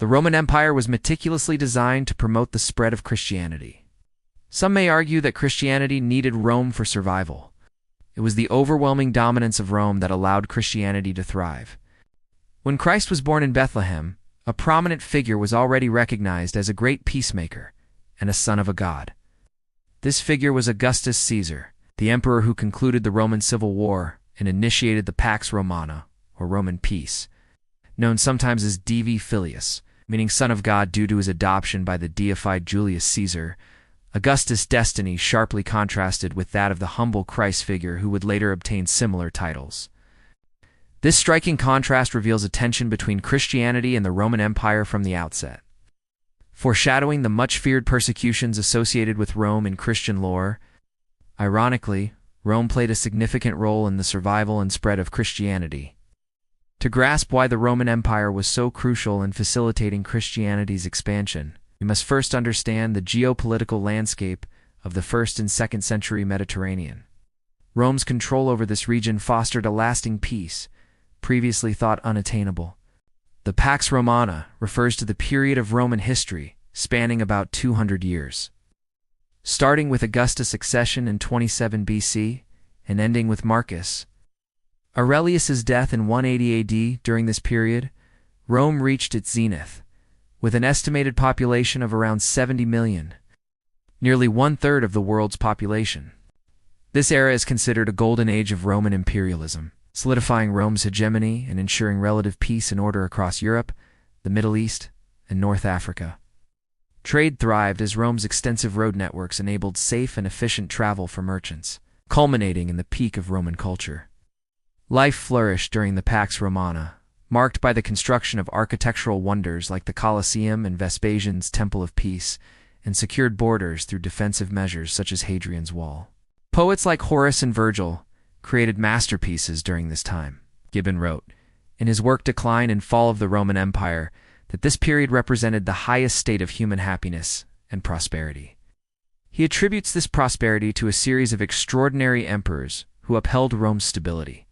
The Roman Empire was meticulously designed to promote the spread of Christianity. Some may argue that Christianity needed Rome for survival. It was the overwhelming dominance of Rome that allowed Christianity to thrive. When Christ was born in Bethlehem, a prominent figure was already recognized as a great peacemaker and a son of a god. This figure was Augustus Caesar, the emperor who concluded the Roman Civil War and initiated the Pax Romana, or Roman peace, known sometimes as Divi Filius, meaning son of God due to his adoption by the deified Julius Caesar. Augustus' destiny sharply contrasted with that of the humble Christ figure who would later obtain similar titles. This striking contrast reveals a tension between Christianity and the Roman Empire from the outset. Foreshadowing the much-feared persecutions associated with Rome in Christian lore, ironically, Rome played a significant role in the survival and spread of Christianity. To grasp why the Roman Empire was so crucial in facilitating Christianity's expansion, we must first understand the geopolitical landscape of the 1st and 2nd century Mediterranean. Rome's control over this region fostered a lasting peace, previously thought unattainable. The Pax Romana refers to the period of Roman history spanning about 200 years. Starting with Augustus' accession in 27 BC and ending with Marcus Aurelius's death in 180 AD, during this period, Rome reached its zenith, with an estimated population of around 70 million, nearly one-third of the world's population. This era is considered a golden age of Roman imperialism, solidifying Rome's hegemony and ensuring relative peace and order across Europe, the Middle East, and North Africa. Trade thrived as Rome's extensive road networks enabled safe and efficient travel for merchants, culminating in the peak of Roman culture. Life flourished during the Pax Romana, marked by the construction of architectural wonders like the Colosseum and Vespasian's Temple of Peace, and secured borders through defensive measures such as Hadrian's Wall. Poets like Horace and Virgil created masterpieces during this time. Gibbon wrote, in his work Decline and Fall of the Roman Empire, that this period represented the highest state of human happiness and prosperity. He attributes this prosperity to a series of extraordinary emperors who upheld Rome's stability.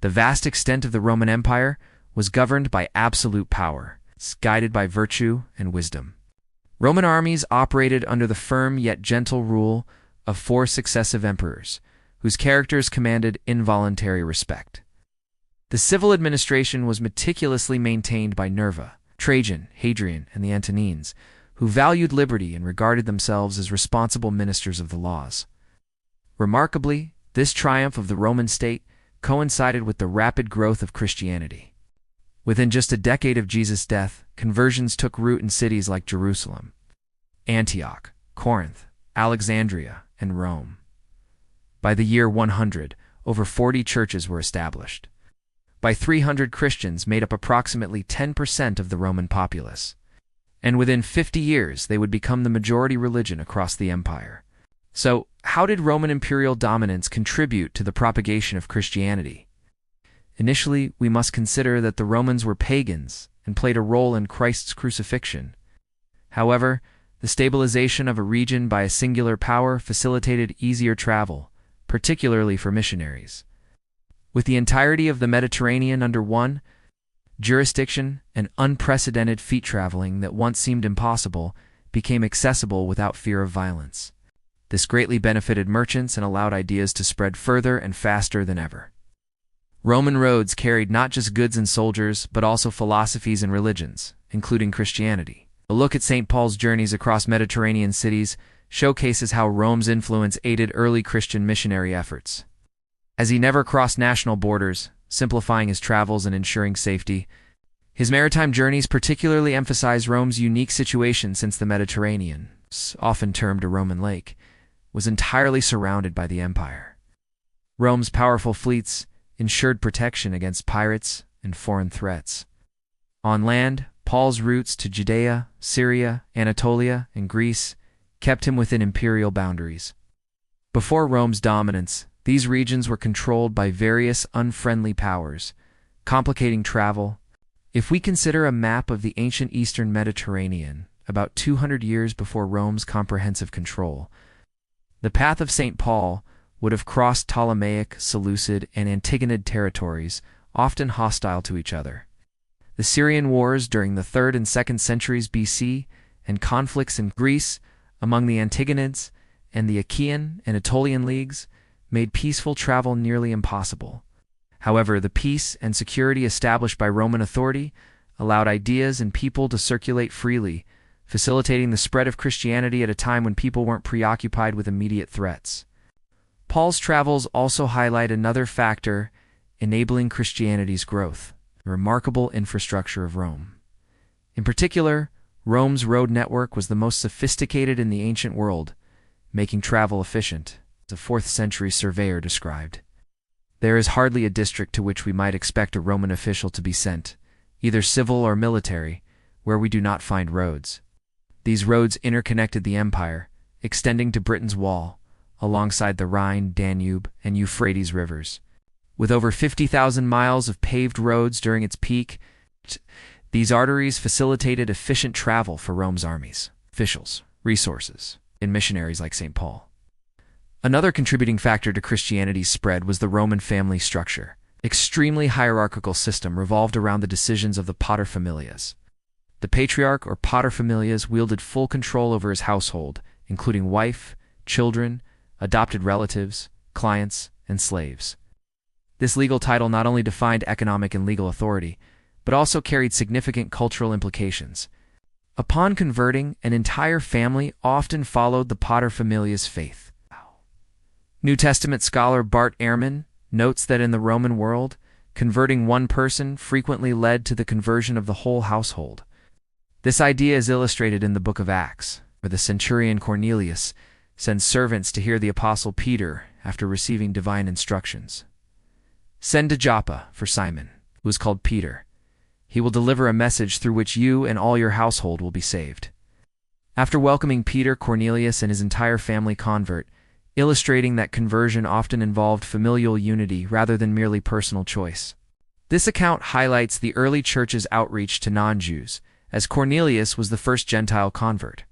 The vast extent of the Roman Empire was governed by absolute power, guided by virtue and wisdom. Roman armies operated under the firm yet gentle rule of 4 successive emperors, whose characters commanded involuntary respect. The civil administration was meticulously maintained by Nerva, Trajan, Hadrian, and the Antonines, who valued liberty and regarded themselves as responsible ministers of the laws. Remarkably, this triumph of the Roman state coincided with the rapid growth of Christianity. Within just a decade of Jesus' death, conversions took root in cities like Jerusalem, Antioch, Corinth, Alexandria, and Rome. By the year 100, over 40 churches were established. By 300, Christians made up approximately 10% of the Roman populace. And within 50 years, they would become the majority religion across the empire. So, how did Roman imperial dominance contribute to the propagation of Christianity? Initially, we must consider that the Romans were pagans and played a role in Christ's crucifixion. However, the stabilization of a region by a singular power facilitated easier travel, particularly for missionaries. With the entirety of the Mediterranean under one jurisdiction, and unprecedented feet traveling that once seemed impossible became accessible without fear of violence. This greatly benefited merchants and allowed ideas to spread further and faster than ever. Roman roads carried not just goods and soldiers, but also philosophies and religions, including Christianity. A look at St. Paul's journeys across Mediterranean cities showcases how Rome's influence aided early Christian missionary efforts. As he never crossed national borders, simplifying his travels and ensuring safety, his maritime journeys particularly emphasize Rome's unique situation since the Mediterranean, often termed a Roman lake, was entirely surrounded by the empire. Rome's powerful fleets ensured protection against pirates and foreign threats. On land, Paul's routes to Judea, Syria, Anatolia, and Greece kept him within imperial boundaries. Before Rome's dominance, these regions were controlled by various unfriendly powers, complicating travel. If we consider a map of the ancient eastern Mediterranean, about 200 years before Rome's comprehensive control, the path of St. Paul would have crossed Ptolemaic, Seleucid, and Antigonid territories, often hostile to each other. The Syrian wars during the 3rd and 2nd centuries BC and conflicts in Greece among the Antigonids and the Achaean and Aetolian leagues made peaceful travel nearly impossible. However, the peace and security established by Roman authority allowed ideas and people to circulate freely, facilitating the spread of Christianity at a time when people weren't preoccupied with immediate threats. Paul's travels also highlight another factor enabling Christianity's growth: the remarkable infrastructure of Rome. In particular, Rome's road network was the most sophisticated in the ancient world, making travel efficient, as a 4th century surveyor described. There is hardly a district to which we might expect a Roman official to be sent, either civil or military, where we do not find roads. These roads interconnected the empire, extending to Britain's wall, alongside the Rhine, Danube, and Euphrates rivers. With over 50,000 miles of paved roads during its peak, these arteries facilitated efficient travel for Rome's armies, officials, resources, and missionaries like St. Paul. Another contributing factor to Christianity's spread was the Roman family structure. Extremely hierarchical system revolved around the decisions of the paterfamilias. The patriarch or paterfamilias wielded full control over his household, including wife, children, adopted relatives, clients, and slaves. This legal title not only defined economic and legal authority, but also carried significant cultural implications. Upon converting, an entire family often followed the paterfamilias' faith. New Testament scholar Bart Ehrman notes that in the Roman world, converting one person frequently led to the conversion of the whole household. This idea is illustrated in the book of Acts, where the centurion Cornelius sends servants to hear the apostle Peter after receiving divine instructions. "Send to Joppa for Simon, who is called Peter. He will deliver a message through which you and all your household will be saved." After welcoming Peter, Cornelius and his entire family convert, illustrating that conversion often involved familial unity rather than merely personal choice. This account highlights the early church's outreach to non-Jews, as Cornelius was the first Gentile convert.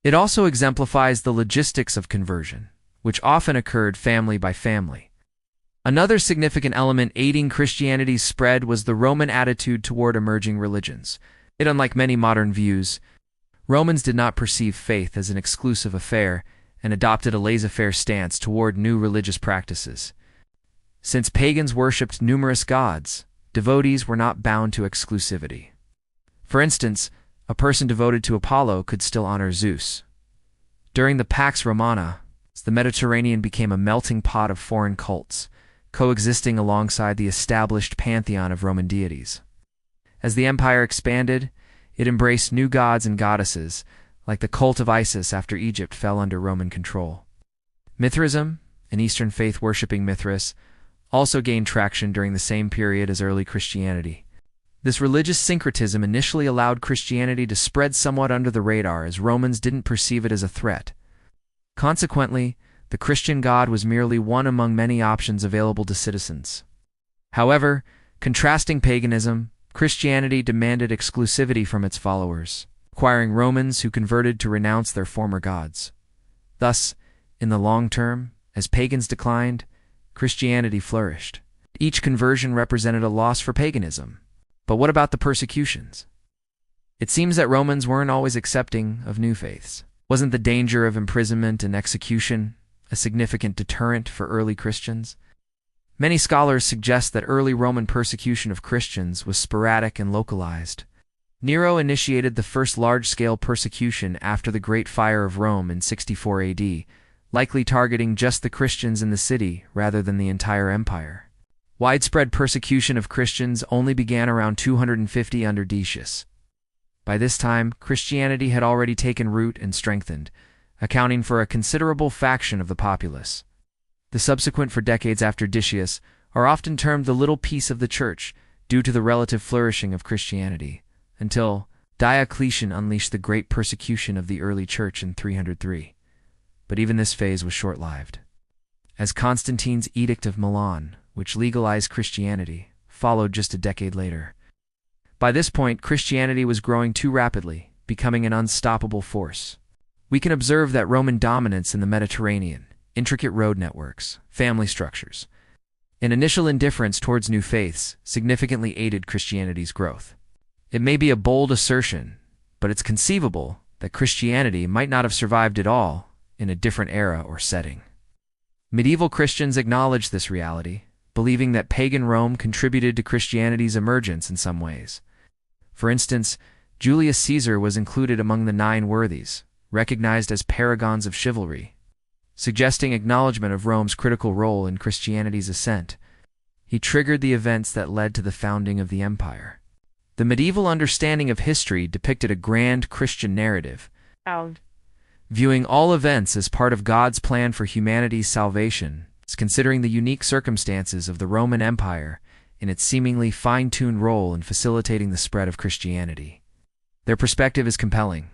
It also exemplifies the logistics of conversion, which often occurred family by family. Another significant element aiding Christianity's spread was the Roman attitude toward emerging religions. Unlike many modern views, Romans did not perceive faith as an exclusive affair and adopted a laissez-faire stance toward new religious practices. Since pagans worshipped numerous gods, devotees were not bound to exclusivity. For instance, a person devoted to Apollo could still honor Zeus. During the Pax Romana, the Mediterranean became a melting pot of foreign cults, coexisting alongside the established pantheon of Roman deities. As the empire expanded, it embraced new gods and goddesses, like the cult of Isis after Egypt fell under Roman control. Mithraism, an Eastern faith worshipping Mithras, also gained traction during the same period as early Christianity. This religious syncretism initially allowed Christianity to spread somewhat under the radar, as Romans didn't perceive it as a threat. Consequently, the Christian God was merely one among many options available to citizens. However, contrasting paganism, Christianity demanded exclusivity from its followers, requiring Romans who converted to renounce their former gods. Thus, in the long term, as pagans declined, Christianity flourished. Each conversion represented a loss for paganism. But what about the persecutions? It seems that Romans weren't always accepting of new faiths. Wasn't the danger of imprisonment and execution a significant deterrent for early Christians? Many scholars suggest that early Roman persecution of Christians was sporadic and localized. Nero initiated the first large-scale persecution after the Great Fire of Rome in 64 AD, likely targeting just the Christians in the city rather than the entire empire. Widespread persecution of Christians only began around 250 under Decius. By this time, Christianity had already taken root and strengthened, accounting for a considerable faction of the populace. The subsequent 4 decades after Decius are often termed the Little Peace of the Church due to the relative flourishing of Christianity, until Diocletian unleashed the great persecution of the early church in 303. But even this phase was short-lived, as Constantine's Edict of Milan, which legalized Christianity, followed just a decade later. By this point, Christianity was growing too rapidly, becoming an unstoppable force. We can observe that Roman dominance in the Mediterranean, intricate road networks, family structures, and initial indifference towards new faiths significantly aided Christianity's growth. It may be a bold assertion, but it's conceivable that Christianity might not have survived at all in a different era or setting. Medieval Christians acknowledged this reality, believing that pagan Rome contributed to Christianity's emergence in some ways. For instance, Julius Caesar was included among the Nine Worthies, recognized as paragons of chivalry, suggesting acknowledgement of Rome's critical role in Christianity's ascent. He triggered the events that led to the founding of the empire. The medieval understanding of history depicted a grand Christian narrative, viewing all events as part of God's plan for humanity's salvation, considering the unique circumstances of the Roman Empire in its seemingly fine-tuned role in facilitating the spread of Christianity. Their perspective is compelling,